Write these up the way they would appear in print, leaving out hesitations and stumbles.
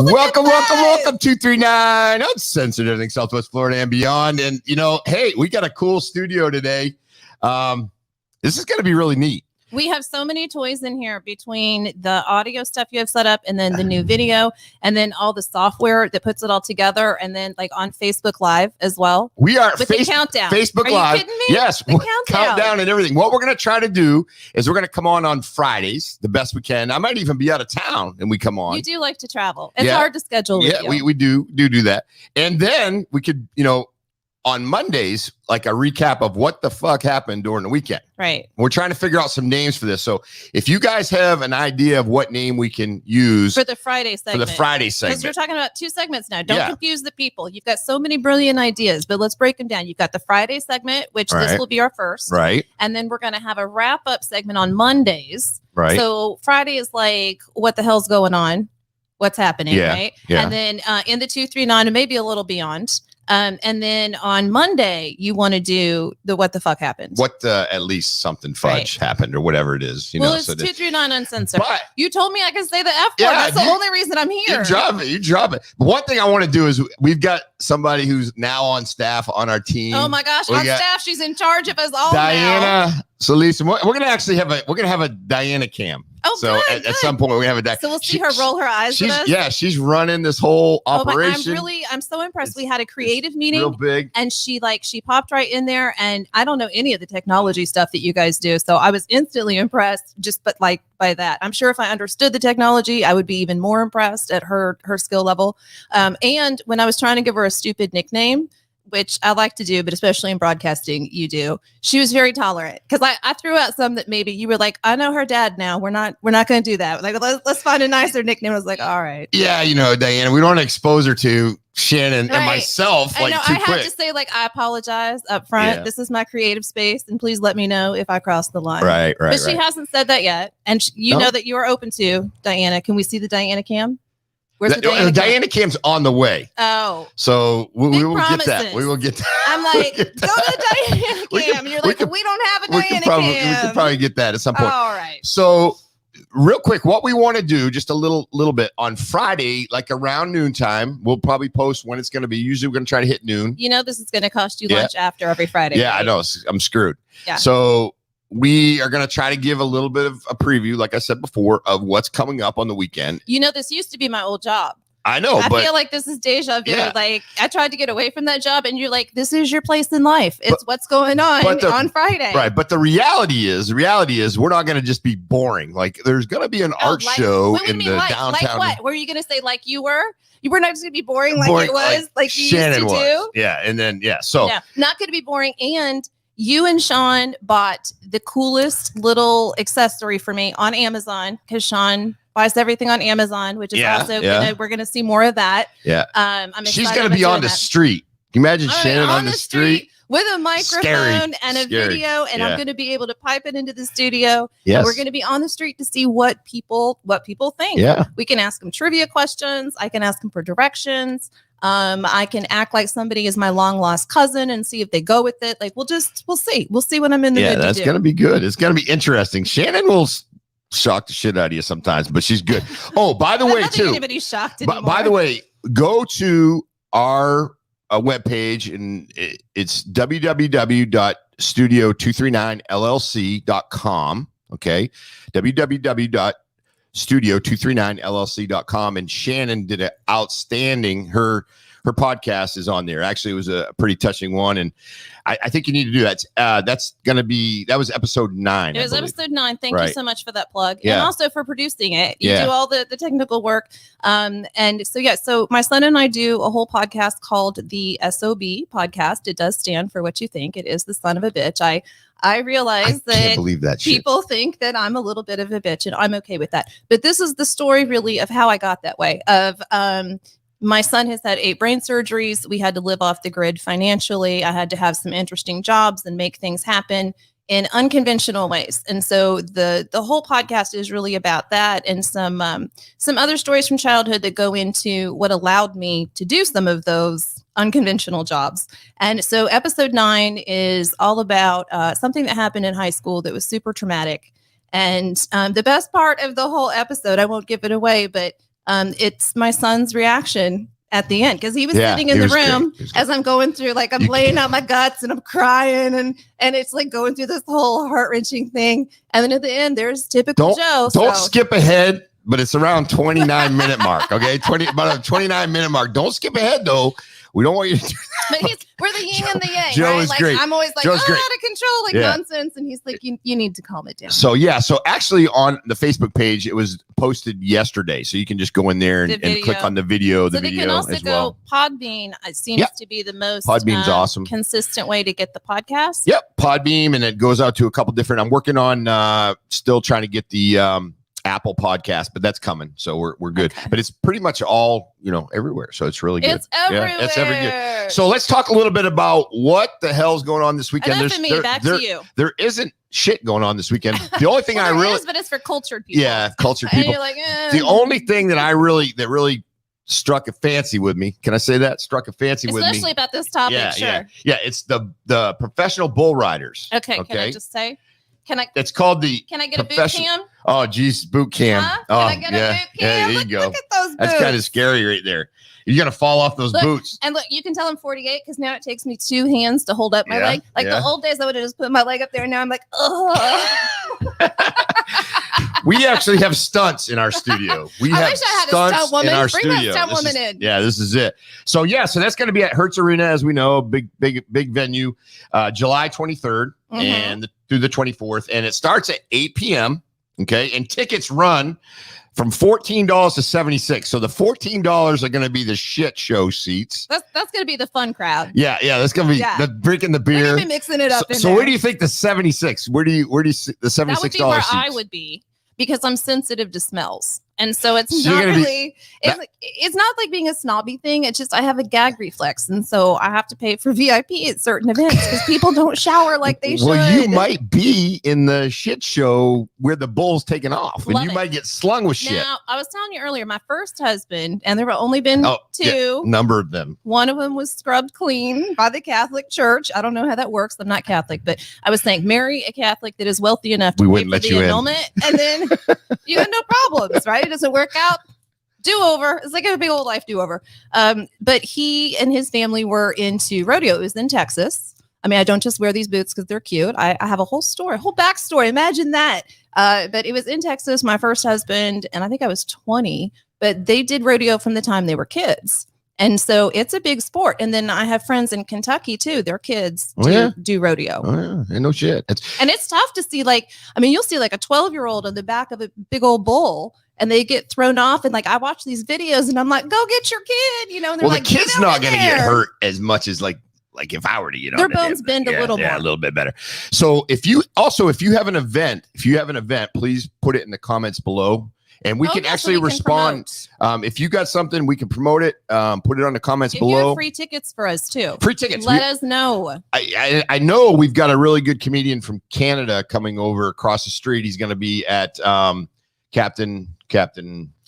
Welcome. 239 Uncensored Everything Southwest Florida and beyond. And, hey, we got a cool studio today. This is going to be really neat. We have so many toys in here between the audio stuff you have set up and then the new video and then all the software that puts it all together. And then like on Facebook Live as well. We are with the countdown. Facebook Live. You kidding me? Yes. Countdown and everything. What we're going to try to do is we're going to come on Fridays the best we can. I might even be out of town and we come on. You do like to travel. It's hard to schedule. Yeah, we do that. And then we could, on Mondays, like a recap of what the fuck happened during the weekend. Right. We're trying to figure out some names for this. So if you guys have an idea of what name we can use for the Friday segment. Because we're talking about two segments now. Don't confuse the people. You've got so many brilliant ideas, but let's break them down. You've got the Friday segment, which this will be our first. Right. And then we're going to have a wrap up segment on Mondays. Right. So Friday is like, what the hell's going on? What's happening? Right. Yeah. And then in the 239 and maybe a little beyond. And then on Monday, you want to do the what the fuck happened. At least something fudge happened or whatever it is. It's 239 Uncensored. But you told me I could say the F word. That's the only reason I'm here. You drop it. But one thing I want to do is we've got somebody who's now on staff on our team. Oh my gosh, on staff. She's in charge of us all Diana Solis. We're going to actually have a Diana cam. Oh, so good. At some point we have a Diana. So we'll see her roll her eyes with us. Yeah, she's running this whole operation. I'm so impressed. We had a creative meeting. Real big. And she popped right in there. And I don't know any of the technology stuff that you guys do. So I was instantly impressed by that. I'm sure if I understood the technology, I would be even more impressed at her skill level. And when I was trying to give her a stupid nickname, which I like to do, but especially in broadcasting, you do. She was very tolerant because I threw out some that maybe you were like, I know her dad now. We're not going to do that. Like, let's find a nicer nickname. I was like, all right. Yeah, Diana, we don't want to expose her to Shannon and myself. I had to say, I apologize up front. Yeah. This is my creative space, and please let me know if I cross the line. Right. But she hasn't said that yet, and know that you are open to Diana. Can we see the Diana cam? Where's the Diana cam's on the way. Oh. So we will get that. We will get that. I'm like, go to the Diana cam. And you're like, we don't have a Diana cam. We could probably get that at some point. All right. So real quick, what we want to do, just a little bit on Friday, like around noontime, we'll probably post when it's going to be. Usually we're going to try to hit noon. This is going to cost you lunch after every Friday. Yeah, right? I know. I'm screwed. Yeah. So we are going to try to give a little bit of a preview, like I said before, of what's coming up on the weekend. This used to be my old job. I know, I feel like this is deja vu. Yeah. Like I tried to get away from that job, and you're like, "This is your place in life. It's what's going on Friday." Right, but the reality is, we're not going to just be boring. Like, there's going to be an art show in the downtown. Like what? Were you going to say like you were? You were not just going to be boring like it was, like you Shannon used to do. Yeah, and then so not going to be boring. And you and Sean bought the coolest little accessory for me on Amazon because Sean buys everything on Amazon, which is also we're going to see more of that. Yeah. I'm She's going to be on the street. Can you imagine Shannon on the street with a microphone and a video, and I'm going to be able to pipe it into the studio. Yes. And we're going to be on the street to see what people think. Yeah. We can ask them trivia questions. I can ask them for directions. I can act like somebody is my long lost cousin and see if they go with it. Like we'll see. We'll see when I'm in the mood. Yeah, that's going to be good. It's going to be interesting. Shannon will shock the shit out of you sometimes, but she's good. Oh, by the way, too. Anybody's shocked anymore. By the way, go to our webpage, and it's www.studio239llc.com. Okay, www.studio239llc.com. And Shannon did an outstanding. Her podcast is on there. Actually, it was a pretty touching one, and I think you need to do that. That was episode 9. It was episode 9. Thank you so much for that plug, and also for producing it. You do all the technical work, and so my son and I do a whole podcast called the SOB Podcast. It does stand for what you think. It is the son of a bitch. I realize that people think that I'm a little bit of a bitch, and I'm okay with that. But this is the story really of how I got that way. My son has had 8 brain surgeries. We had to live off the grid financially. I had to have some interesting jobs and make things happen in unconventional ways. And so the whole podcast is really about that, and some other stories from childhood that go into what allowed me to do some of those unconventional jobs. And so episode 9 is all about something that happened in high school that was super traumatic. And the best part of the whole episode, I won't give it away, but it's my son's reaction at the end, because he was sitting in the room as I'm going through, like I'm laying out my guts and I'm crying and it's like going through this whole heart-wrenching thing. And then at the end, there's typical Joe. Don't skip ahead, but it's around 29-minute mark. Okay. About a 29-minute mark. Don't skip ahead though. We don't want you to do that. But we're the yin and the yang. Joe right? is like, great. I'm always like, Joe's great. out of control, like nonsense. And he's like, you need to calm it down. So actually on the Facebook page, it was posted yesterday. So you can just go in there and click on the video. So they can also go Podbean. It seems to be the most Podbean's awesome, consistent way to get the podcast. Yep. Podbean. And it goes out to a couple different, I'm working on still trying to get the Apple Podcast, but that's coming, so we're good. Okay. But it's pretty much all everywhere, so it's really good. It's everywhere. Yeah, it's everywhere. So let's talk a little bit about what the hell's going on this weekend. Back to you. There isn't shit going on this weekend. The only thing but it's for cultured people. Yeah, cultured people. And you're like, The only thing that really struck a fancy with me. Can I say that? Struck a fancy with me. Especially about this topic. Sure. Yeah. It's the professional bull riders. Okay. Can I just say? It's called the. Can I get a boot cam? Oh, geez, boot cam. Can I get a boot cam? Yeah, there you go. Look at those boots. That's kind of scary right there. You're gonna fall off those boots. And look, you can tell I'm 48 because now it takes me 2 hands to hold up my leg. Like the old days, I would have just put my leg up there. And now I'm like, oh. We actually have stunts in our studio. I wish I had a stunt woman. In our Bring studio. that stunt woman in. Yeah, this is it. So so that's going to be at Hertz Arena, as we know, big venue, July 23rd and through the 24th, and it starts at 8 p.m. Okay, and tickets run from $14 to $76. So the $14 are going to be the shit show seats. That's going to be the fun crowd. Yeah, that's going to be the drinking the beer. We're going to be mixing it up. So where do you think the 76? Where do you see the $76? That would be where I would be, because I'm sensitive to smells. And so it's not really, it's not like being a snobby thing. It's just I have a gag reflex. And so I have to pay for VIP at certain events because people don't shower like they should. Well, you might be in the shit show where the bull's taking off and you might get slung with shit. Now, I was telling you earlier, my first husband, and there have only been 2. Number of them. One of them was scrubbed clean by the Catholic Church. I don't know how that works. I'm not Catholic, but I was saying marry a Catholic that is wealthy enough to pay for the annulment, and then you have no problems, right? It doesn't work out. Do-over. It's like a big old life do-over. But he and his family were into rodeo. It was in Texas. I mean, I don't just wear these boots because they're cute. I have a whole story, a whole backstory. Imagine that. But it was in Texas, my first husband, and I think I was 20, but they did rodeo from the time they were kids. And so it's a big sport. And then I have friends in Kentucky too. Their kids do rodeo. Oh, yeah. No shit. And it's tough to see, you'll see like a 12-year-old on the back of a big old bull and they get thrown off. And I watch these videos and I'm like, go get your kid, and they're the kid's not going to get hurt as much as like if I were to, their bones bend a little more. Yeah, a little bit better. So if you have an event, please put it in the comments below. And we can actually respond. If you got something, we can promote it. Put it on the comments below. You have free tickets for us too. Free tickets. Let us know. I know we've got a really good comedian from Canada coming over across the street. He's going to be at Captain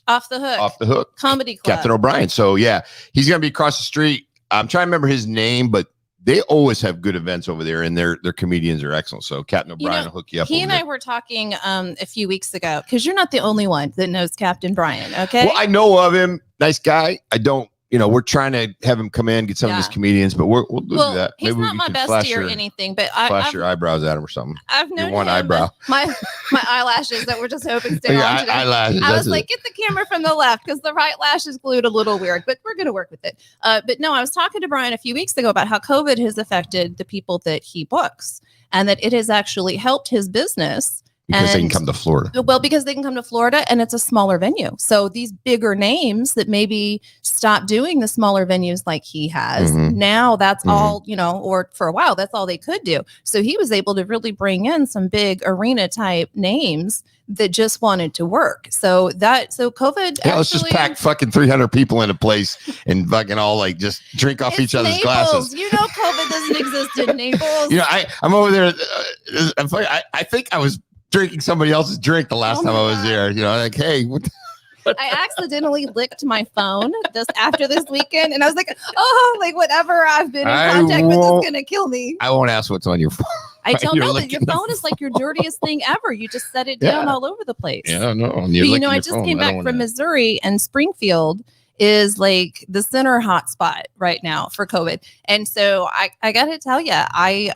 Off the Hook Comedy Club. Captain O'Brien. So yeah, he's going to be across the street. I'm trying to remember his name, but they always have good events over there, and their comedians are excellent. So Captain O'Brien will hook you up. He and I were talking a few weeks ago, because you're not the only one that knows Captain Brian, okay? Well, I know of him. Nice guy. I don't, we're trying to have him come in, get some of his comedians, but we'll do that. He's Maybe not my bestie or anything, but flash your eyebrows at him or something. I've known one him, eyebrow. My eyelashes that we're just hoping stay on today. Eyelashes. I was like, get the camera from the left because the right lash is glued a little weird, but we're going to work with it. But no, I was talking to Brian a few weeks ago about how COVID has affected the people that he books and that it has actually helped his business. Because they can come to Florida. Well, because they can come to Florida and it's a smaller venue. So these bigger names that maybe stop doing the smaller venues like he has, now that's all, or for a while, that's all they could do. So he was able to really bring in some big arena type names that just wanted to work. So COVID. Yeah, let's just pack fucking 300 people in a place and fucking all just drink off each other's glasses. COVID doesn't exist in Naples. I'm over there. I think I was drinking somebody else's drink the last time I was there. Hey, I accidentally licked my phone just after this weekend, and I was like, whatever I've been in contact with is gonna kill me. I won't ask what's on your phone. I don't know, but your phone is like your dirtiest thing ever. You just set it down all over the place. Yeah, no. But I just came back from Missouri, and Springfield is like the center hotspot right now for COVID. And so I got to tell you, I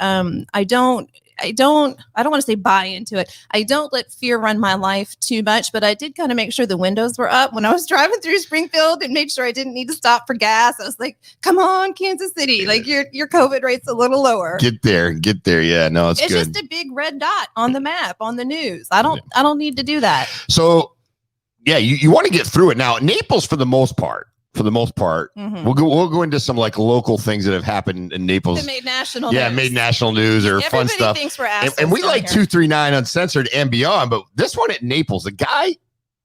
don't want to say buy into it. I don't let fear run my life too much, but I did kind of make sure the windows were up when I was driving through Springfield and made sure I didn't need to stop for gas. I was like, come on, Kansas City, like your COVID rate's a little lower. Get there. Yeah, no, it's good. Just a big red dot on the map, on the news. I don't need to do that. So yeah, you want to get through it. Now, Naples, for the most part, we'll go into some like local things that have happened in Naples. It made national news. Yeah, made national news or fun stuff. Thinks we're and we like 239 Uncensored and beyond, but this one at Naples, the guy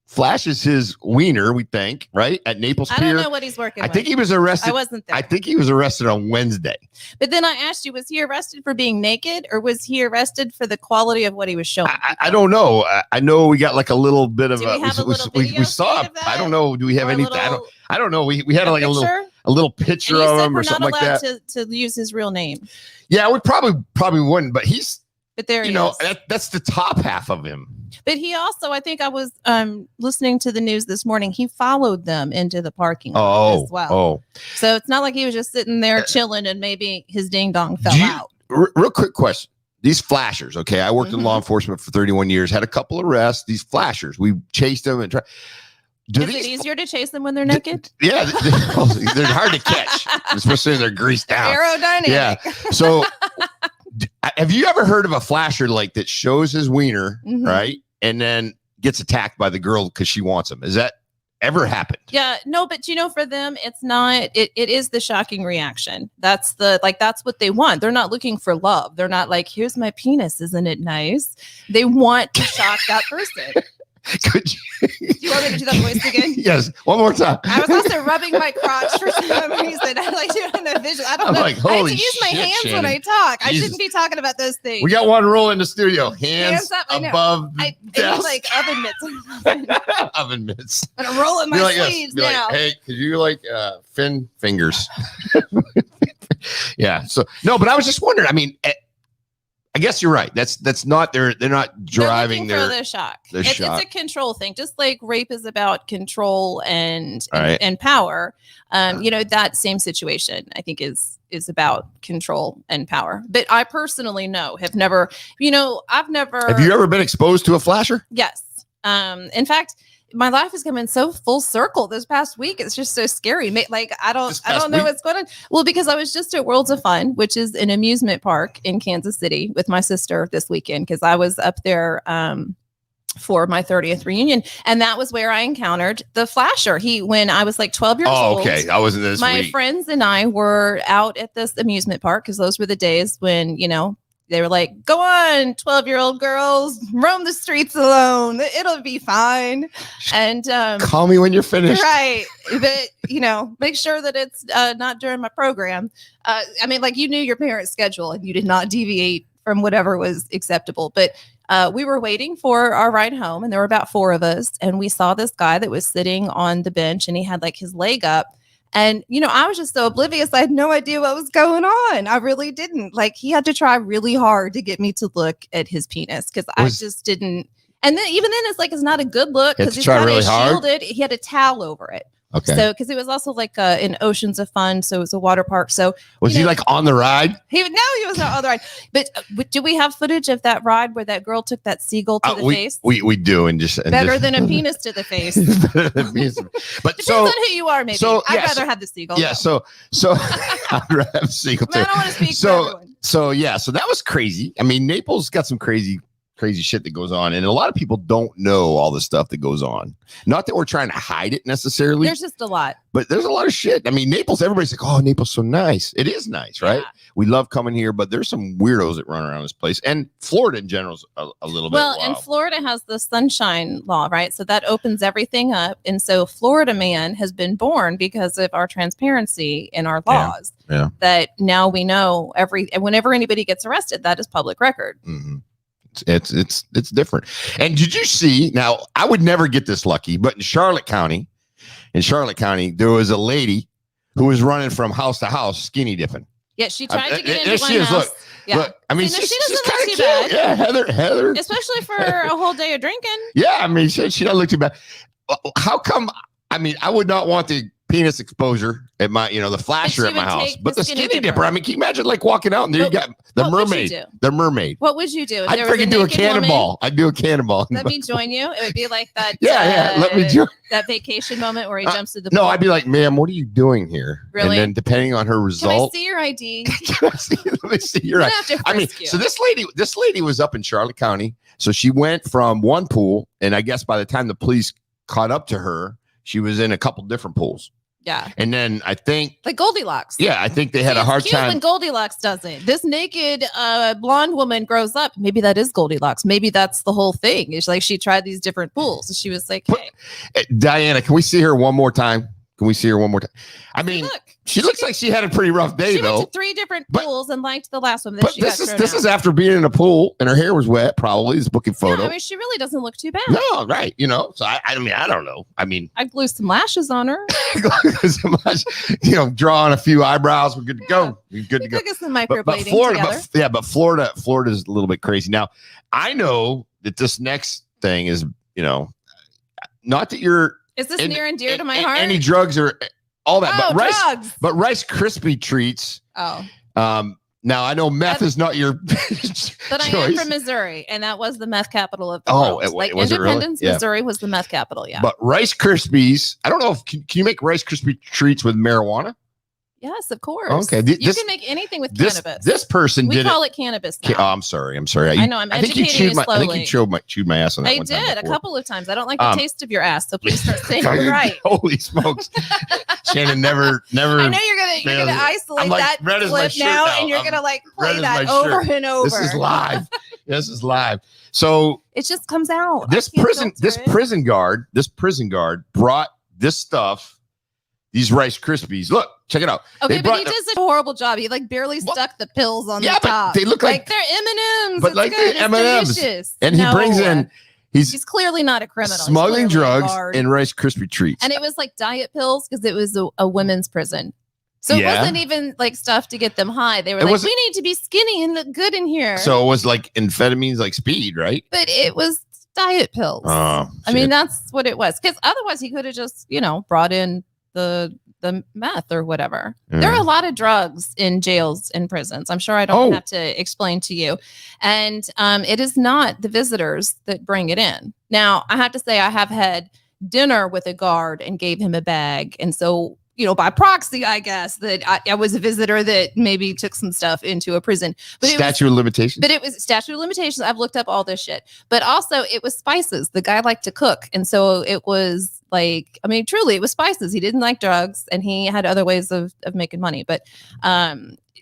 flashes his wiener, we think, right? At Naples Pier. I don't know what he's working with. I think he was arrested. I wasn't there. I think he was arrested on Wednesday. But then I asked you, was he arrested for being naked, or was he arrested for the quality of what he was showing? I don't know. I know we got like a little bit of we saw. I don't know. Do we have anything? I don't know. We had like a little picture of him or something like that. To use his real name. Yeah, we probably wouldn't. But he's. But there he is. That's the top half of him. But he also, I think I was listening to the news this morning. He followed them into the parking lot as well. Oh, so it's not like he was just sitting there chilling and maybe his ding dong fell out. Real quick question. These flashers, okay? I worked in law enforcement for 31 years, had a couple arrests. These flashers, we chased them and tried. Is it easier to chase them when they're naked? Yeah, they're hard to catch, especially when they're greased down. Aerodynamic. Yeah. So have you ever heard of a flasher like that shows his wiener, right? And then gets attacked by the girl because she wants him. Has that ever happened? Yeah, no, but for them, it's not, it is the shocking reaction. That's what they want. They're not looking for love. They're not like, here's my penis. Isn't it nice? They want to shock that person. Could you? Do you want me to do that voice again? Yes, one more time. I was also rubbing my crotch for some reason. I like doing the visual. I don't know. Like, I have to use my hands Shannon. when I talk. Jesus. I shouldn't be talking about those things. We got one rule in the studio: hands up, above the desk. Like oven mitts. Oven mitts. And I'm rolling my sleeves now. Hey, could you fin fingers? Yeah. So no, but I was just wondering. I mean. I guess you're right. That's not they're not driving the shock. It's a control thing. Just like rape is about control and power. That same situation I think is about control and power. But I personally have never. Have you ever been exposed to a flasher? Yes. In fact, my life is coming so full circle this past week. It's just so scary. Like I don't know what's going on. Well, because I was just at Worlds of Fun, which is an amusement park in Kansas City with my sister this weekend, because I was up there for my 30th reunion, and that was where I encountered the flasher. When I was like 12 years old. Oh, okay. I wasn't this My week. friends and I were out at this amusement park because those were the days when they were like, go on, 12-year-old girls, roam the streets alone. It'll be fine. And call me when you're finished. Right. But, make sure that it's not during my program. You knew your parents' schedule and you did not deviate from whatever was acceptable. But we were waiting for our ride home, and there were about 4 of us. And we saw this guy that was sitting on the bench, and he had like his leg up. And, I was just so oblivious. I had no idea what was going on. I really didn't. He had to try really hard to get me to look at his penis because I just didn't. And then it's not a good look because he's kind of shielded. He had a towel over it. Okay. So, because it was also in Oceans of Fun, so it was a water park. So was he on the ride? He was not on the ride. But do we have footage of that ride where that girl took that seagull to the face? We do, and better than a penis to the face. But depends on who you are, maybe. I'd rather have the seagull. Yeah. So I'd rather have seagull too. I don't want to speak for everyone. So that was crazy. I mean, Naples got some crazy shit that goes on, and a lot of people don't know all the stuff that goes on. Not that we're trying to hide it necessarily. There's just a lot, but there's a lot of shit. I mean, Naples, everybody's like, oh, Naples so nice. It is nice, right? Yeah. We love coming here, but there's some weirdos that run around this place, and Florida in general is a little bit wild. And Florida has the sunshine law, right? So that opens everything up, and so Florida man has been born because of our transparency in our laws. Yeah. That now we know whenever anybody gets arrested, that is public record. Mm-hmm. It's different. And did you see, now I would never get this lucky, but in Charlotte County, there was a lady who was running from house to house skinny dipping. Yeah, she tried to get into one house. Look, yeah. Look, I mean, she she's doesn't kind of look cute. too bad. Yeah, Heather. Especially for a whole day of drinking. Yeah, I mean, she doesn't look too bad. How come? I mean, I would not want the penis exposure at my, the flasher at my house, but the skinny dipper. I mean, can you imagine like walking out and there you got the mermaid? The mermaid. What would you do? I'd freaking do a cannonball. I'd do a cannonball. Let me join you. It would be like that. Yeah. Let me join. That vacation moment where he jumps to the pool. No, I'd be like, ma'am, what are you doing here? Really? And then depending on her result. Can I see your ID? Let me see your ID. I mean, so this lady was up in Charlotte County. So she went from one pool, and I guess by the time the police caught up to her, she was in a couple different pools. Yeah. And then I think like Goldilocks. Yeah, I think they had a hard time when Goldilocks does it. This naked blonde woman grows up. Maybe that is Goldilocks. Maybe that's the whole thing. It's like she tried these different pools. And she was like, hey. Diana, can we see her one more time? I mean, she looks like she had a pretty rough day, though. She went to 3 different pools and liked the last one. But this is after being in a pool and her hair was wet, probably. This booking photo. Yeah, I mean, she really doesn't look too bad. No, right. So I mean, I don't know. I mean, I'd glue some lashes on her. Draw on a few eyebrows. We're good to go. We're good to go. Get some microblading together. But Florida's a little bit crazy. Now, I know that this next thing is, not that you're. Is this near and dear to my heart? Any drugs or all that, drugs. But Rice Krispie treats. Oh. Now I know meth is not your but choice. I am from Missouri, and that was the meth capital of the world. Was Independence, really? Missouri was the meth capital. Yeah. But Rice Krispies, I don't know if can you make Rice Krispie treats with marijuana? Yes, of course. Okay, you can make anything with cannabis. This person we call it cannabis now. Oh, I'm sorry. I know. I think you chewed slowly. I think you chewed my ass on that. I did a couple of times. I don't like the taste of your ass, so please start saying you're right. Holy smokes, Shannon, never. I know you're gonna isolate that clip now, and you're gonna play that over and over. This is live. So it just comes out. This prison guard brought this stuff. These Rice Krispies. Look, check it out. Okay, but he does a horrible job. He barely stuck the pills on the top. Yeah, but they look like they're M&Ms. But like the M&Ms. And he brings in. He's clearly not a criminal. Smuggling drugs and Rice Krispie treats. And it was like diet pills because it was a women's prison. So it wasn't even stuff to get them high. They were we need to be skinny and look good in here. So it was like amphetamines, like speed, right? But it was diet pills. I mean, that's what it was. Because otherwise he could have just, brought in the meth or whatever. There are a lot of drugs in jails and prisons. I'm sure I don't have to explain to you. And it is not the visitors that bring it in. Now, I have to say I have had dinner with a guard and gave him a bag. And so, by proxy, I guess that I was a visitor that maybe took some stuff into a prison. But statute of limitations. But it was statute of limitations. I've looked up all this shit. But also it was spices. The guy liked to cook. And so it was truly it was spices. He didn't like drugs and he had other ways of making money. But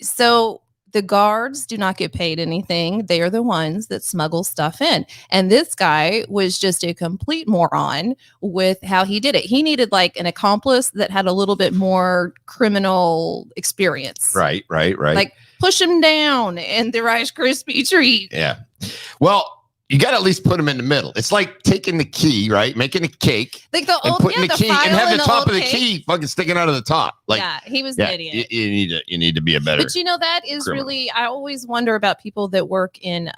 so the guards do not get paid anything. They are the ones that smuggle stuff in. And this guy was just a complete moron with how he did it. He needed an accomplice that had a little bit more criminal experience. Right. Push him down in the Rice Krispie treat. Yeah. Well, you got to at least put them in the middle. It's like taking the key, right? Making a cake. Like the old, putting the key and have the top of the cake. key fucking sticking out of the top. He was an idiot. You need to be a better. But that is criminal. Really, I always wonder about people that work in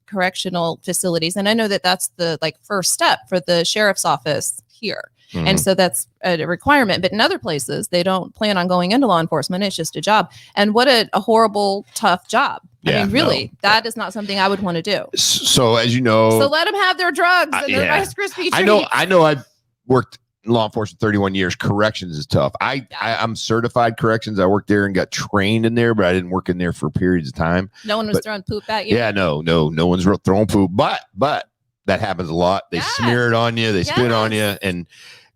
correctional facilities. And I know that that's the first step for the sheriff's office here. Mm-hmm. And so that's a requirement. But in other places, they don't plan on going into law enforcement. It's just a job. And what a horrible, tough job. I mean, really, that is not something I would want to do. So as you know. So let them have their drugs and their Rice Krispie treats. I know I've worked in law enforcement 31 years. Corrections is tough. I'm certified corrections. I worked there and got trained in there, but I didn't work in there for periods of time. No one was throwing poop at you? Yeah, no one's throwing poop. But that happens a lot. They smear it on you. They spit on you. And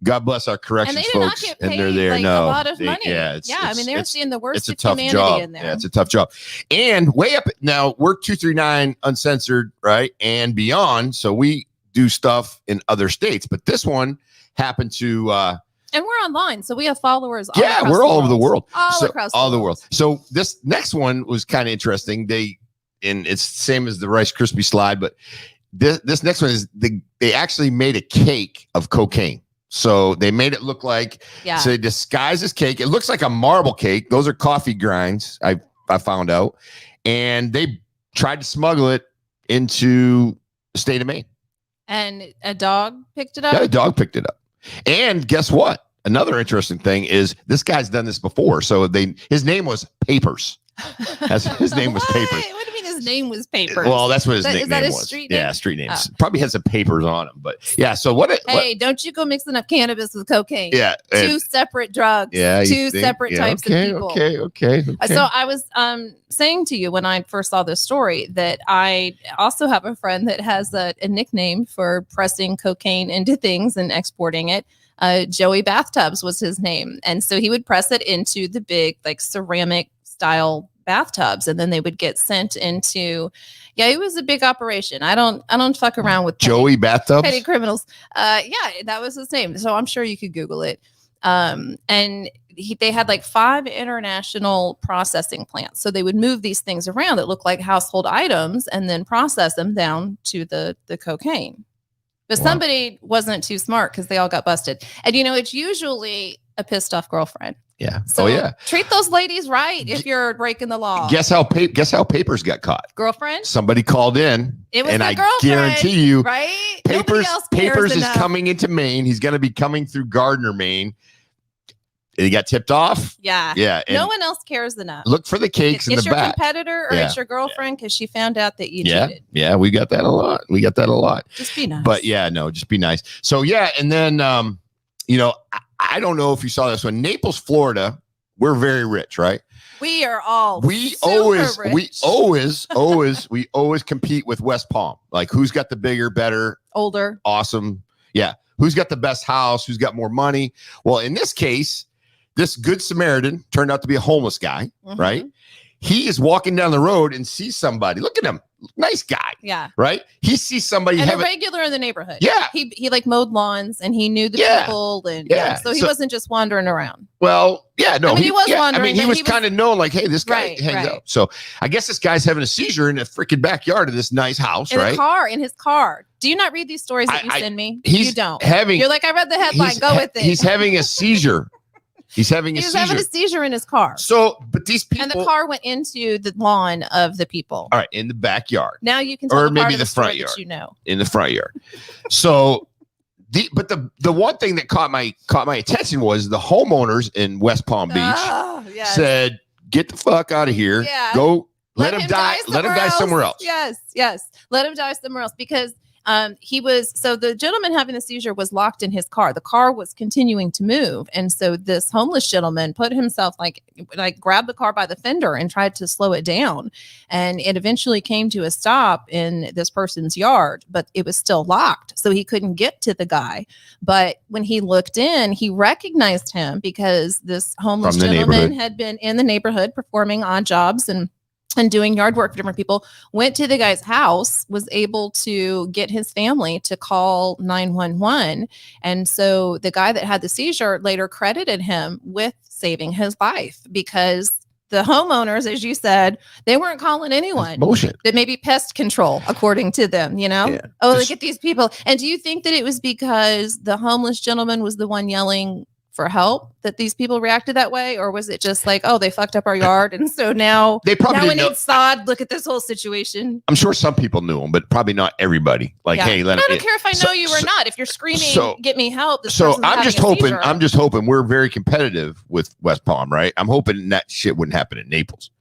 God bless our corrections folks, and they're there. A lot of money. I mean, they're seeing the worst of humanity in there. Yeah, it's a tough job. And way up now, we're 239 uncensored, right, and beyond. So we do stuff in other states, but this one happened to. And we're online, so we have followers. We're all over the world. All the world. So this next one was kind of interesting. And it's the same as the Rice Krispie slide, but this next one is they actually made a cake of cocaine. So they made it look like, so they disguised this cake. It looks like a marble cake. Those are coffee grinds, I found out. And they tried to smuggle it into the state of Maine. And a dog picked it up? Yeah, a dog picked it up. And guess what? Another interesting thing is this guy's done this before. So his name was Papers. His name was Papers. What do you mean his name was Papers? Well, that's what his nickname is that his was. Street name? Yeah, street names. Probably has some papers on him, but yeah. So don't you go mixing up cannabis with cocaine? Yeah, two separate drugs. Yeah, two separate types of people. Okay. So I was saying to you when I first saw this story that I also have a friend that has a nickname for pressing cocaine into things and exporting it. Joey Bathtubs was his name, and so he would press it into the big like ceramic style bathtubs, and then they would get sent into. Yeah, it was a big operation. I don't fuck around with Joey Bathtubs, petty criminals. Yeah, that was his name. So I'm sure you could Google it. And they had like 5 international processing plants. So they would move these things around that look like household items and then process them down to the cocaine. But somebody wasn't too smart because they all got busted. And it's usually a pissed off girlfriend. Yeah. So treat those ladies right if you're breaking the law. Guess how Papers got caught? Girlfriend? Somebody called in. It was and the I girlfriend, guarantee you, right? Papers is coming into Maine. He's going to be coming through Gardner, Maine. He got tipped off. Yeah. Yeah. No one else cares enough. Look for the cakes in the back. It's your competitor or it's your girlfriend because she found out that you cheated. Yeah, we got that a lot. Just be nice. But just be nice. So and then I don't know if you saw this one. Naples, Florida, we're very rich, right? We are all we always compete with West Palm. Like who's got the bigger, better, older, awesome. Yeah. Who's got the best house? Who's got more money? Well, in this case, this Good Samaritan turned out to be a homeless guy, right? He is walking down the road and sees somebody. Look at him. Nice guy. Yeah. Right? He sees somebody. And a regular in the neighborhood. Yeah. He like mowed lawns and he knew the people. And so he wasn't just wandering around. Well, yeah, no. He was wandering. I mean, he was kind of known like, hey, this guy hangs out. So I guess this guy's having a seizure in the freaking backyard of this nice house, right? In his car. Do you not read these stories that you send me? You don't. You're like, I read the headline. Go with it. He's having a seizure. He's having a seizure in his car. So, but these people. And the car went into the lawn of the people. All right, in the backyard. Now you can tell or maybe the front yard. In the front yard. So, the one thing that caught my attention was the homeowners in West Palm Beach said, "Get the fuck out of here. Yeah. Go let him die. Let him die somewhere else." Yes. Let him die somewhere else because. The gentleman having the seizure was locked in his car. The car was continuing to move. And so this homeless gentleman put himself like grabbed the car by the fender and tried to slow it down. And it eventually came to a stop in this person's yard, but it was still locked. So he couldn't get to the guy. But when he looked in, he recognized him because this homeless gentleman had been in the neighborhood performing odd jobs and doing yard work for different people, went to the guy's house, was able to get his family to call 911. And so the guy that had the seizure later credited him with saving his life because the homeowners, as you said, they weren't calling anyone. That's bullshit. That may be pest control, according to them, Yeah. Oh, look at these people. And do you think that it was because the homeless gentleman was the one yelling for help that these people reacted that way, or was it just like, oh, they fucked up our yard and so now they probably we need sod? Look at this whole situation. I'm sure some people knew him, but probably not everybody. Like, hey, I don't care if I know you or not. If you're screaming, get me help. I'm just hoping we're very competitive with West Palm, right? I'm hoping that shit wouldn't happen in Naples.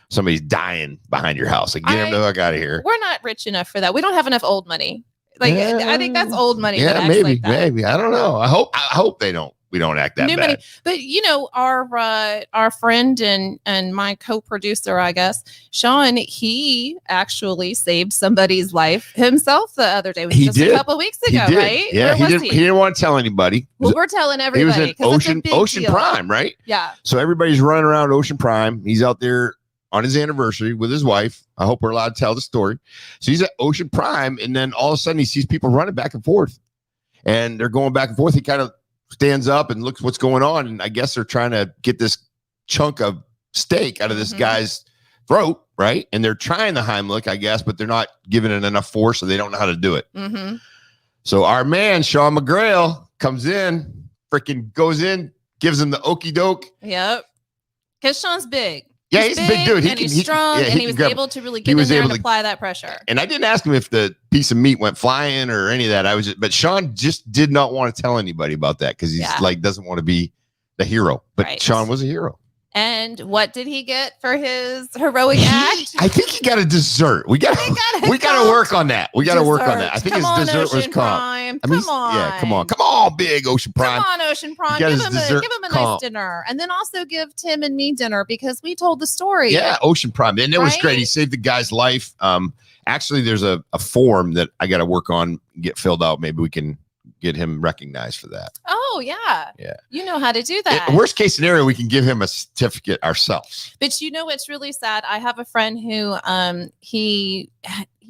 Somebody's dying behind your house. Like, get him the fuck out of here. We're not rich enough for that. We don't have enough old money. Like, I think that's old money. Yeah, maybe. I don't know. I hope they don't. We don't act that bad. Money. But our friend and my co-producer, I guess, Sean, he actually saved somebody's life himself the other day. He did. A couple of weeks ago, right? Yeah, he didn't want to tell anybody. Well, we're telling everybody. He was in Ocean Prime, right? Yeah. So everybody's running around Ocean Prime. He's out there on his anniversary with his wife. I hope we're allowed to tell the story. So he's at Ocean Prime, and then all of a sudden he sees people running back and forth, and they're going back and forth. He kind of stands up and looks what's going on. And I guess they're trying to get this chunk of steak out of this guy's throat, right? And they're trying the Heimlich, I guess, but they're not giving it enough force, so they don't know how to do it. So our man, Sean McGrail, comes in, freaking goes in, gives him the okey doke. Yep. Because Sean's big. Yeah, he's a big dude. He's strong, and he was able to really get in there and apply that pressure. And I didn't ask him if the piece of meat went flying or any of that. But Sean just did not want to tell anybody about that because he's doesn't want to be the hero. But Sean was a hero. And what did he get for his heroic act? I think he got a dessert. We got to work on that. We got to work on that. I think his dessert was comp. Come on. Yeah, come on, big Ocean Prime. Come on, Ocean Prime. Give him a nice dinner. And then also give Tim and me dinner because we told the story. Yeah, Ocean Prime. And it was great. He saved the guy's life. Actually, there's a form that I got to work on, get filled out. Maybe we can get him recognized for that. Oh, yeah. You know how to do that. Worst case scenario, we can give him a certificate ourselves. But you know what's really sad? I have a friend who he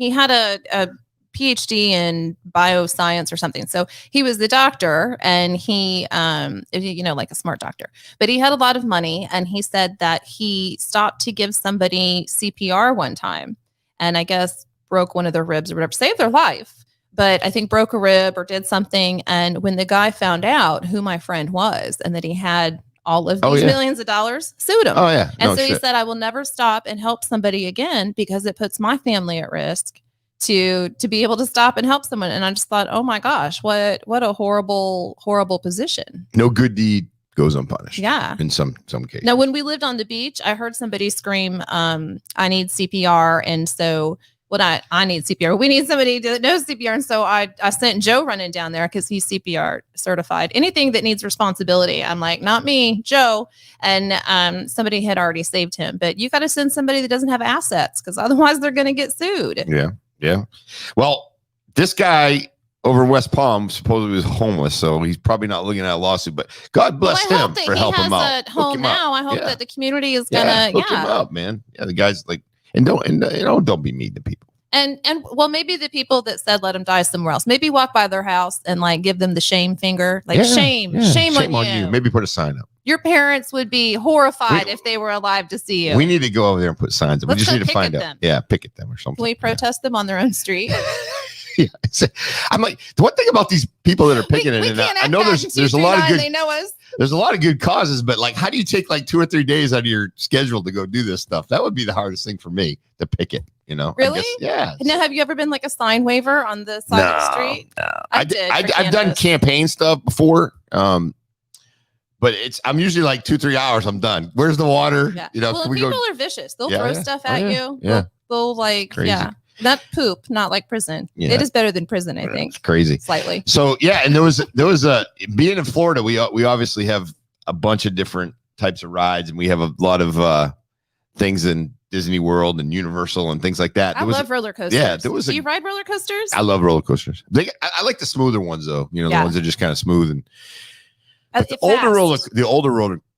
had a PhD in bioscience or something. So he was the doctor and he, like a smart doctor, but he had a lot of money. And he said that he stopped to give somebody CPR one time and I guess broke one of their ribs or whatever, saved their life. But I think broke a rib or did something. And when the guy found out who my friend was and that he had all of these millions of dollars, sued him. Oh, yeah. And so he said, I will never stop and help somebody again because it puts my family at risk to be able to stop and help someone. And I just thought, oh, my gosh, what a horrible, horrible position. No good deed goes unpunished. Yeah. In some cases. Now, when we lived on the beach, I heard somebody scream, I need CPR. And so I need CPR. We need somebody that knows CPR. And so I sent Joe running down there because he's CPR certified. Anything that needs responsibility, I'm like, not me, Joe. And somebody had already saved him. But you got to send somebody that doesn't have assets because otherwise they're going to get sued. Yeah. Well, this guy over West Palm supposedly was homeless, so he's probably not looking at a lawsuit. But God bless him for helping him out. Home now. I hope that the community is gonna hook him up, man. Yeah, the guy's like. And don't be mean to people. And well, maybe the people that said let him die somewhere else. Maybe walk by their house and like give them the shame finger, like shame on you. Maybe put a sign up. Your parents would be horrified if they were alive to see you. We need to go over there and put signs up. We just need to find out. Yeah, picket them or something. Can we protest them on their own street? Yeah, I'm like the one thing about these people that are picking it. And I know there's a lot of good. They know us. There's a lot of good causes, but like, how do you take like 2 or 3 days out of your schedule to go do this stuff? That would be the hardest thing for me to picket. Really? Yeah. Now, have you ever been like a sign waiver on the side of the street? No. I've done campaign stuff before. But I'm usually like 2-3 hours. I'm done. Where's the water? Yeah. People are vicious. They'll throw stuff at you. Yeah. They'll like, crazy. Not poop, not like prison. Yeah. It is better than prison, I think. It's crazy. Slightly. So, and there was a being in Florida, we obviously have a bunch of different types of rides, and we have a lot of things in Disney World and Universal and things like that. I love roller coasters. Yeah, Do you ride roller coasters? I love roller coasters. I like the smoother ones though. The ones that are just kind of smooth and. The older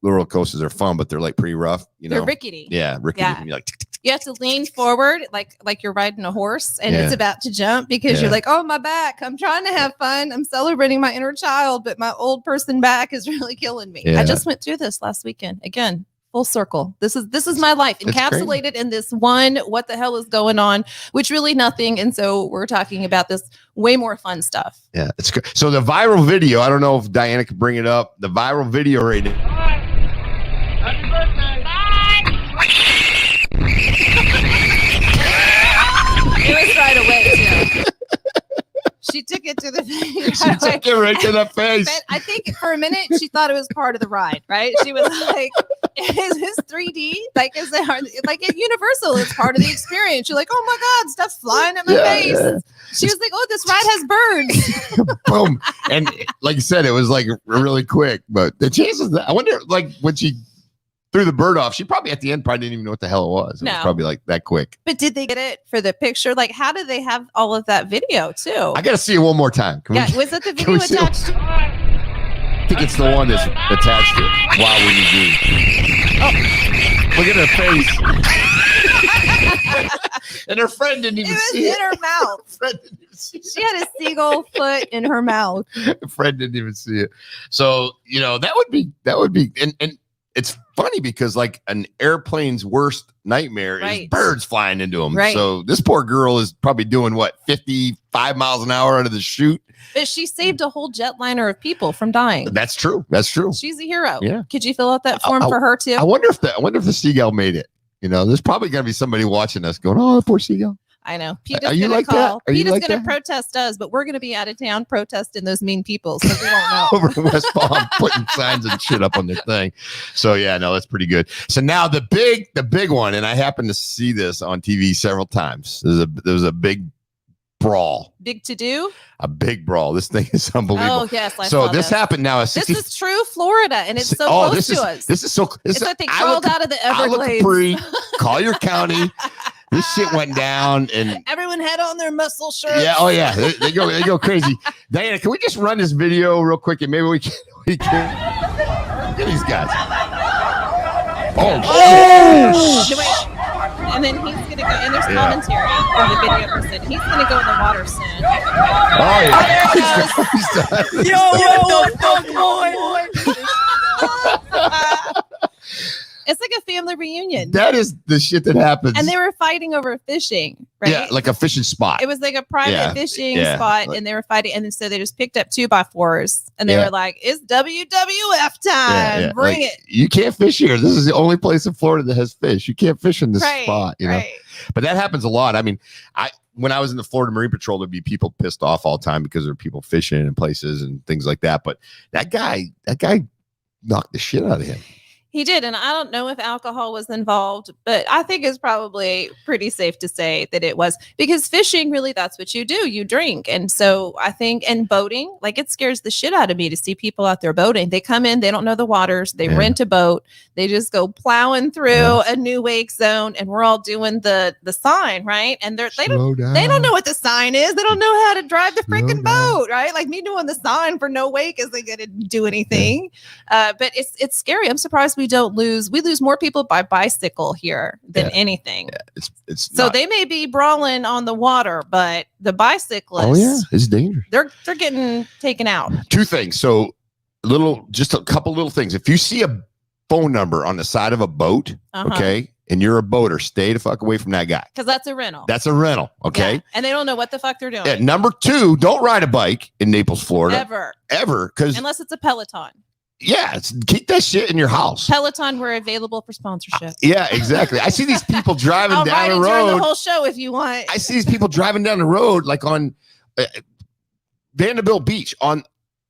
roller coasters are fun, but they're like pretty rough. They're rickety. Yeah, rickety. Yeah. And you're like, you have to lean forward like you're riding a horse and it's about to jump because you're like, oh, my back. I'm trying to have fun. I'm celebrating my inner child, but my old person back is really killing me. Yeah. I just went through this last weekend. Again, full circle. This is my life encapsulated in this one. What the hell is going on? Which really nothing. And so we're talking about this way more fun stuff. Yeah, it's good. So the viral video, I don't know if Diana could bring it up. The viral video right now. Happy birthday. Bye. It was right away too. She took it to the face. She took it right to the face. But I think for a minute she thought it was part of the ride, right? She was like, "Is this 3D? Like, is it like at Universal? It's part of the experience." You're like, "Oh my God, stuff's flying at my face." Yeah. She was like, "Oh, this ride has birds." Boom! And like you said, it was like really quick. But the chances that I wonder, like when she threw the bird off, she probably at the end probably didn't even know what the hell it was. It was probably like that quick. But did they get it for the picture? Like, how did they have all of that video too? I got to see it one more time. Was it the video attached? I think it's the one that's attached to it. Wow, when you do. Oh, look at her face. And her friend didn't even see it. In her mouth. She had a seagull foot in her mouth. Her friend didn't even see it. So, that would be, and it's funny because like an airplane's worst nightmare is birds flying into them. Right. So this poor girl is probably doing what, 55 miles an hour out of the chute. But she saved a whole jetliner of people from dying. That's true. That's true. She's a hero. Yeah. Could you fill out that form for her too? I wonder if the Seagull made it. You know, there's probably going to be somebody watching us going, "Oh, poor Seagull." I know. Peter's Are you gonna like call. that? Are you Peter's like gonna that? protest us, but we're gonna be out of town protesting those mean people, so we won't know. Over in West Palm, putting signs and shit up on their thing. So yeah, no, that's pretty good. So now the big one, and I happened to see this on TV several times. There was a big brawl. Big to do. A big brawl. This thing is unbelievable. Oh yes, I so saw this happened now. This is true Florida, and it's so close to us. This is so. It's like they crawled out of the Everglades. Capri, Collier County. This shit went down, and everyone had on their muscle shirts. Yeah, oh yeah, they go crazy. Diana, can we just run this video real quick, and maybe we can. Look at these guys. Oh shit! Wait. And then he's gonna go, and there's commentary from the video person. He's gonna go in the water soon. Oh yeah! There it goes. Yo, what the fuck, boy? It's like a family reunion. That is the shit that happens. And they were fighting over fishing, right? Yeah, like a fishing spot. It was like a private fishing spot, and they were fighting. And so they just picked up 2x4s, and they were like, "It's WWF time! Bring it!" You can't fish here. This is the only place in Florida that has fish. You can't fish in this spot, you know. But that happens a lot. I mean, when I was in the Florida Marine Patrol, there'd be people pissed off all the time because there are people fishing in places and things like that. But that guy knocked the shit out of him. He did, and I don't know if alcohol was involved, but I think it's probably pretty safe to say that it was, because fishing, really, that's what you do. You drink. And so I think, and boating, like, it scares the shit out of me to see people out there boating. They come in, they don't know the waters, they rent a boat, they just go plowing through a new wake zone, and we're all doing the sign, right? And they don't know what the sign is. They don't know how to drive the freaking boat, right? Like, me doing the sign for no wake isn't going to do anything. But it's scary. I'm surprised we lose more people by bicycle here than anything. Yeah, it's so they may be brawling on the water, but the bicyclists, it's dangerous. They're getting taken out. Two things. So just a couple little things. If you see a phone number on the side of a boat, okay, and you're a boater, stay the fuck away from that guy. Because that's a rental. That's a rental, okay? Yeah. And they don't know what the fuck they're doing. Yeah, number two, don't ride a bike in Naples, Florida. Ever. Unless it's a Peloton. Yeah, keep that shit in your house. Peloton, we're available for sponsorship. Yeah, exactly. I see these people driving down the road. I'll ride the whole show if you want. I see these people driving down the road, like on Vanderbilt Beach.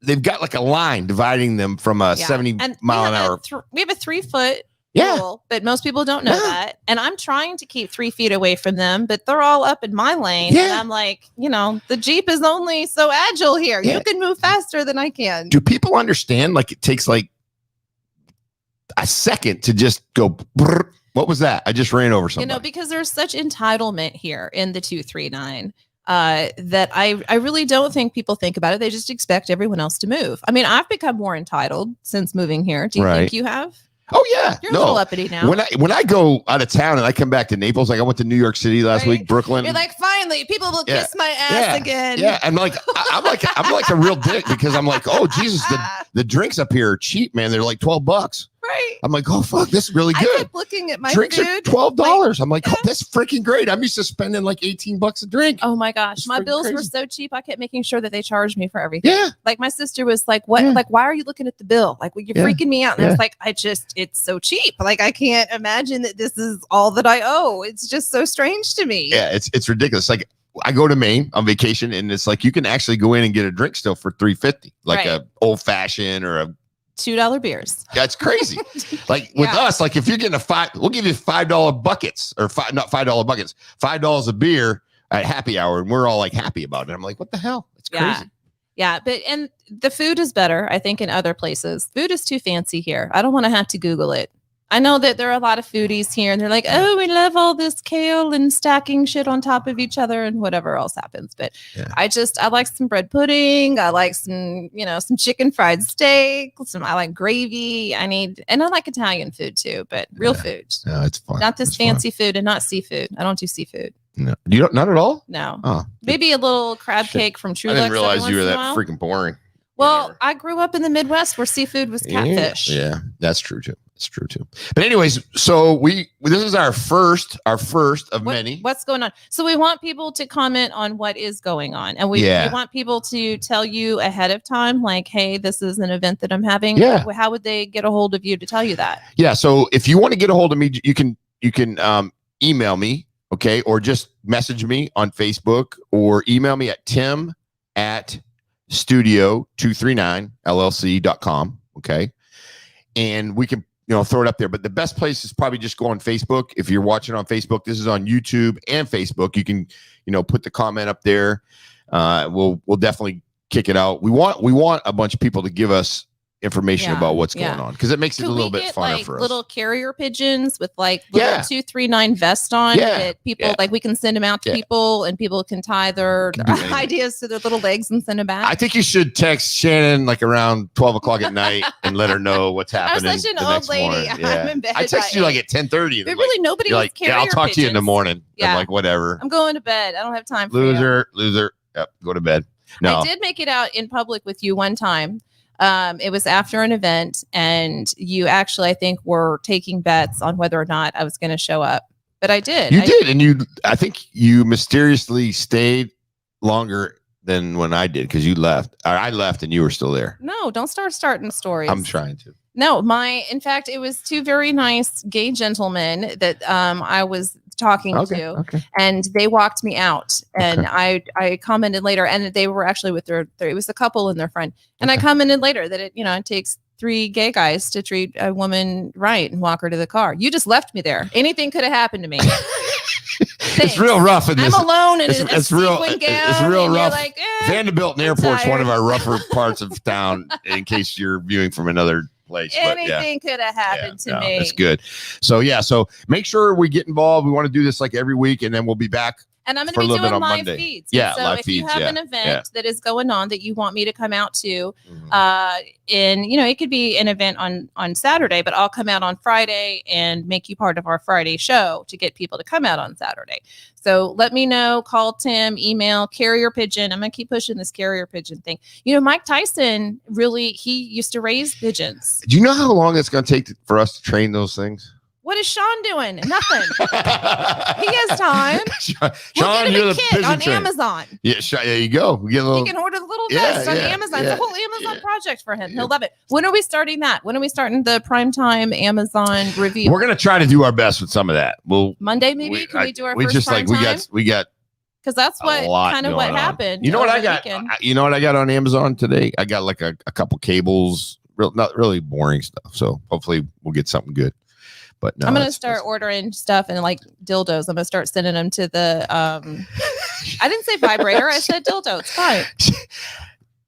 They've got like a line dividing them from a 70 mile an hour. We have a 3-foot rule, but most people don't know that. And I'm trying to keep 3 feet away from them, but they're all up in my lane. And I'm like, the Jeep is only so agile here. You can move faster than I can. Do people understand? Like, it takes like a second to just go. Brrr. What was that? I just ran over something. Because there's such entitlement here in the 239. That I really don't think people think about it. They just expect everyone else to move. I mean, I've become more entitled since moving here. Do you think you have? Oh yeah, you're a little uppity now. When I go out of town and I come back to Naples, like I went to New York City last week, Brooklyn. You're like, finally, people will kiss my ass again. Yeah, I'm like a real dick because I'm like, oh Jesus, the drinks up here are cheap, man. They're like $12. Right. I'm like, oh fuck, this is really good. I kept looking at my drinks food. are $12. I'm like, oh, that's freaking great. I'm used to spending like $18 a drink. Oh my gosh, my bills were so cheap. I kept making sure that they charged me for everything. Yeah. Like my sister was like, what? Like, why are you looking at the bill? Like, well, you're freaking me out. And I was like, it's so cheap. Like, I can't imagine that this is all that I owe. It's just so strange to me. Yeah, it's ridiculous. Like, I go to Maine on vacation, and it's like you can actually go in and get a drink still for $3.50, like a old fashioned or a $2 beers. That's crazy. Like with us, like if you're getting we'll give you $5 buckets or not $5 buckets, $5 a beer at happy hour, and we're all like happy about it. I'm like, what the hell? It's crazy. Yeah, and the food is better, I think, in other places. Food is too fancy here. I don't want to have to Google it. I know that there are a lot of foodies here, and they're like, oh, we love all this kale and stacking shit on top of each other and whatever else happens. But I like some bread pudding. I like some chicken fried steak. I like gravy. And I like Italian food too, but real food. No, it's fun. Not this fancy food and not seafood. I don't do seafood. No, you don't, not at all? No. Oh, maybe a little crab cake from True. I didn't realize you were that freaking boring. Well, I grew up in the Midwest where seafood was catfish. Yeah, that's true too. It's true too. But anyways, so this is our first of many. What's going on? So we want people to comment on what is going on, and we want people to tell you ahead of time, like, hey, this is an event that I'm having. Yeah. How would they get a hold of you to tell you that? Yeah. So if you want to get a hold of me, you can email me, okay, or just message me on Facebook, or email me at tim@studio239llc.com. Okay, and we can throw it up there. But the best place is probably just go on Facebook. If you're watching on Facebook, this is on YouTube and Facebook. You can, put the comment up there. We'll definitely kick it out. We want a bunch of people to give us information about what's going on, because it makes it a little bit funner for us. Little carrier pigeons with little 239 vest on that people we can send them out to people, and people can tie their ideas to their little legs and send them back. I think you should text Shannon around 12 o'clock at night and let her know what's happening. I'm such an old lady. I'm in bed. I text you at 10:30. But really, nobody was carrier I'll talk to you in the morning. Yeah. I'm like, whatever. I'm going to bed. I don't have time for Loser. Yep, go to bed. No. I did make it out in public with you one time. It was after an event, and you actually, I think, were taking bets on whether or not I was going to show up. But I did. You did, and I think you mysteriously stayed longer than when I did, because you left. I left, and you were still there. No, don't starting stories. I'm trying to. No, in fact, it was two very nice gay gentlemen that I was talking to, and they walked me out, and I commented later, and they were actually with their it was a couple and their friend, and I commented later that it takes 3 gay guys to treat a woman right and walk her to the car. You just left me there. Anything could have happened to me. It's real rough in this. I'm alone in it's real rough. Like, Vanderbilt Airport's one of our rougher parts of town, in case you're viewing from another place. Anything could have happened to me. It's good. So make sure we get involved. We want to do this like every week, and then we'll be back. And I'm going to be doing live feeds. Yeah, so live if feeds, you have an event that is going on that you want me to come out to, it could be an event on Saturday, but I'll come out on Friday and make you part of our Friday show to get people to come out on Saturday. So let me know, call Tim, email, carrier pigeon. I'm going to keep pushing this carrier pigeon thing. Mike Tyson, he used to raise pigeons. Do you know how long it's going to take for us to train those things? What is Sean doing? Nothing. He has time. Sean, you're the kit on Amazon. Yeah, there you go. We get a little. He can order the little vest on Amazon. It's a whole Amazon project for him. He'll love it. When are we starting that? When are we starting the primetime Amazon review? We're gonna try to do our best with some of that. Monday maybe. Can we do our first prime time? We got. Because that's what happened. You know what I got? You know what I got on Amazon today? I got like a couple cables. Not really boring stuff. So hopefully we'll get something good. But no, I'm going to start ordering stuff and like dildos. I'm going to start sending them to the, I didn't say vibrator. I said dildo. It's fine.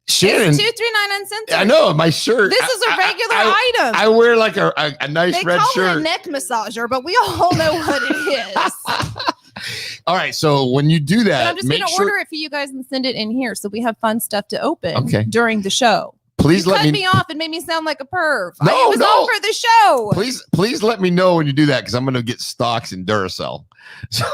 Shannon. It's 239 uncensored. I know, my shirt. This is a regular item. I wear like a nice red shirt. They call it a neck massager, but we all know what it is. All right. So when you do that, but I'm just going to order it for you guys and send it in here so we have fun stuff to open during the show. Please cut me off and made me sound like a perv. It was all for the show. Please let me know when you do that, because I'm going to get stocks in Duracell. So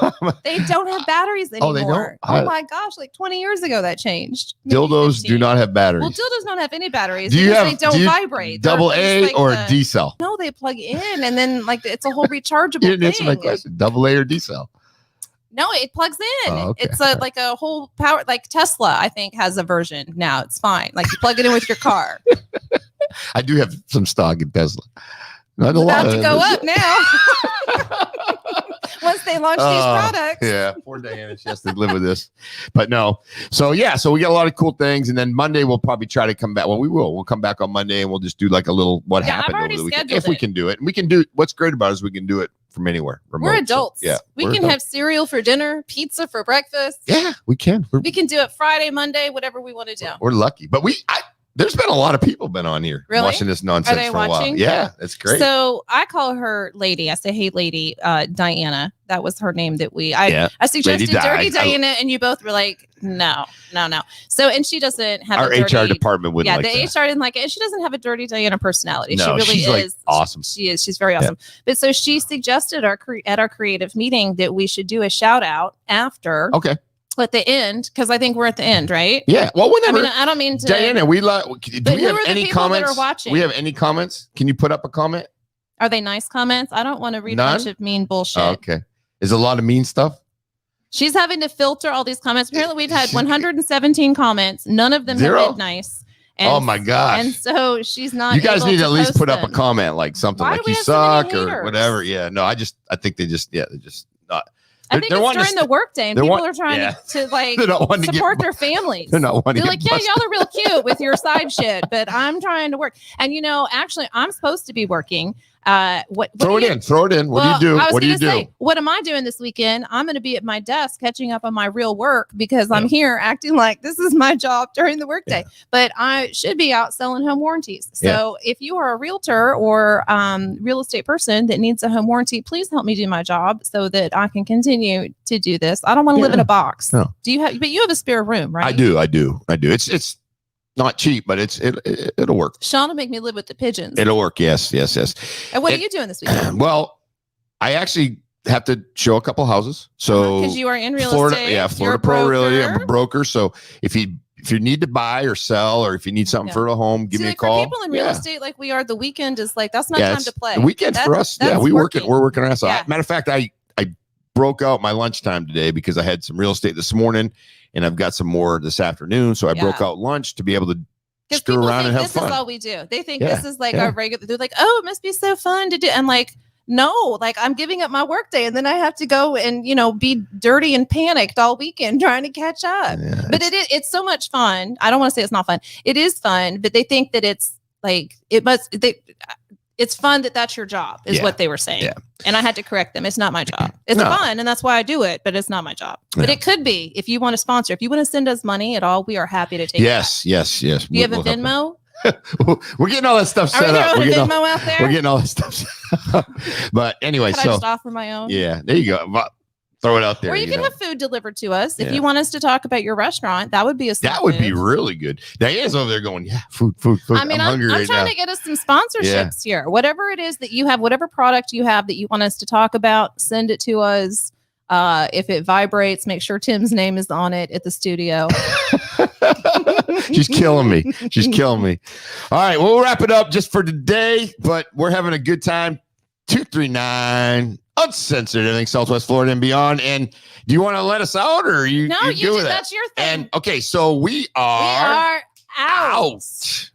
they don't have batteries anymore. Oh, they don't? Oh my gosh, like 20 years ago that changed. Dildos do not have batteries. Well, dildos don't have any batteries. They don't vibrate. Double A or D cell? No, they plug in and then it's a whole rechargeable You didn't thing. answer my question. Double A or D cell? No, it plugs in. Oh, okay. It's like a whole power, like Tesla, I think, has a version now. It's fine. Like you plug it in with your car. I do have some stock in Tesla. Not a lot. About to go up now. Once they launch these products. Yeah, poor Diana, she has to live with this. But no. So we got a lot of cool things. And then Monday we'll probably try to come back. Well, we will. We'll come back on Monday and we'll just do like a little what happened over the weekend. If we can do it. And we can do what's great about it is we can do it from anywhere. Remote. We're adults. So, we can have cereal for dinner, pizza for breakfast. Yeah, we can. We can do it Friday, Monday, whatever we want to do. We're lucky. But there's been a lot of people been on here watching this nonsense for a while. Yeah, that's great. So I call her Lady. I say, hey, Lady, Diana. That was her name that I suggested Dirty Diana, and you both were like, no. So, and she doesn't have our HR department wouldn't like that. Yeah, the HR didn't like it. And she doesn't have a Dirty Diana personality. No, she really is like awesome. She is. She's very awesome. Yeah. But so she suggested at our creative meeting that we should do a shout out after. Okay. At the end, because I think we're at the end, right? Yeah. Well, whenever. I mean, I don't mean to. Diana, do we have any comments? That are watching? We have any comments? Can you put up a comment? Are they nice comments? I don't want to read a bunch of mean bullshit. Okay. Is a lot of mean stuff? She's having to filter all these comments. Apparently, we've had 117 comments. None of them have been nice. And, oh my gosh. And so she's not. You guys need to at least put up a comment like something like you suck or whatever. Yeah. No, I think they just not. I think it's during the workday and people are trying to like support their families. They're not wanting They're like, yeah, y'all are real cute with your side shit, but I'm trying to work. And actually, I'm supposed to be working. Throw it in. What do you do? What do you do? What am I doing this weekend? I'm going to be at my desk catching up on my real work because I'm here acting like this is my job during the workday. But I should be out selling home warranties. So if you are a realtor or real estate person that needs a home warranty, please help me do my job so that I can continue to do this. I don't want to live in a box. No. But you have a spare room, right? I do. It's not cheap, but it'll work. Sean will make me live with the pigeons. It'll work. Yes. And what are you doing this weekend? Well, I actually have to show a couple houses. So because you are in real estate. Yeah, Florida Pro Realty. I'm a broker. So if you need to buy or sell, or if you need something for the home, give me a call. For people in real estate like we are, the weekend is like that's not time to play. The weekend's for us. Yeah, we're working our ass off. Matter of fact, I broke out my lunchtime today because I had some real estate this morning. And I've got some more this afternoon. So I broke out lunch to be able to screw around and have fun. This is all we do. They think this is like our regular. They're like, oh, it must be so fun to do. I'm like, no, like I'm giving up my work day and then I have to go and, be dirty and panicked all weekend trying to catch up. Yeah, but it's so much fun. I don't want to say it's not fun. It is fun, but they think that it's like, it's fun that's your job is what they were saying. Yeah. And I had to correct them. It's not my job. It's fun. And that's why I do it, but it's not my job. But it could be if you want to sponsor, if you want to send us money at all, we are happy to take it. Yes. Do you have a Venmo? We're getting all that stuff set up. We're getting Venmo out there? We're getting all that stuff set up. But anyway, I just offer my own? Yeah, there you go. Throw it out there. Or you can have food delivered to us. If you want us to talk about your restaurant, that would be that would be really good. Diana's over there going, food. I mean, I'm trying to get us some sponsorships here. Whatever it is that you have, whatever product you have that you want us to talk about, send it to us. If it vibrates, make sure Tim's name is on it at the studio. She's killing me. All right, we'll wrap it up just for today, but we're having a good time. 239 Uncensored, everything Southwest Florida and beyond. And do you want to let us out, or you? No, you do. That's your thing. And okay, so we are out.